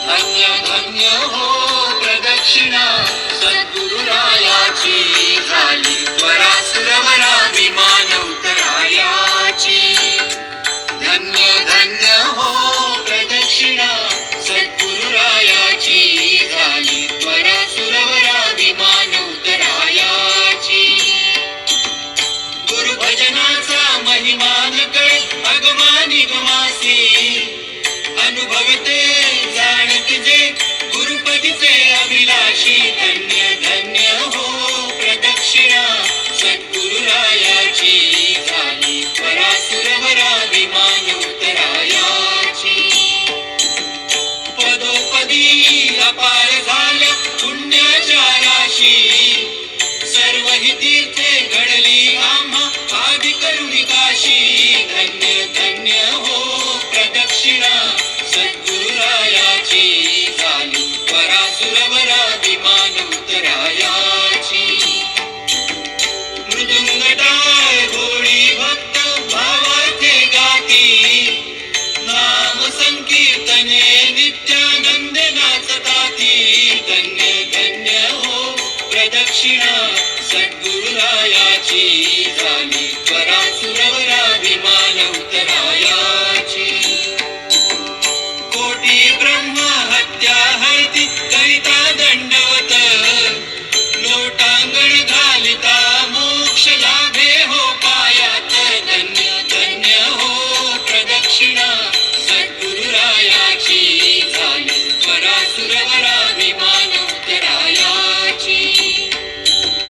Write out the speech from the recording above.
धन्य धन्य हो प्रदक्षिणा सद्गुरुरायाची झाली त्वरा सुरवरा विमान उतरायाची. धन्य धन्य हो प्रदक्षिणा सद्गुरुरायाची झाली त्वरा सुरवरा विमान उतरायाची. गुरुभजनाचा महिमान कळे अगमानिगमासी अनुभवते जाणते जे गुरुपदीचे अभिलाषी. धन्य धन्य हो प्रदक्षिणा सद्गुरुरायाची झाली त्वरा सुरवरा विमान उतरायाची. पदोपदी अपार झाल्या पुण्याच्या राशी सर्व ही तीर्थे घडली आम्हा आदि करुणी काशी. धन्य धन्य हो प्रदक्षिणा सद्गुरुरायाची झाली त्वरा सुरवरा विमान उतरायाची. मृदुंग टाळ भोळी भक्त भावाचे गाती नाम संकीर्तने नित्यानंद नाचताती. धन्य धन्य हो प्रदक्षिणा सद्गुरुरायाची झाली त्वरा सुरवरा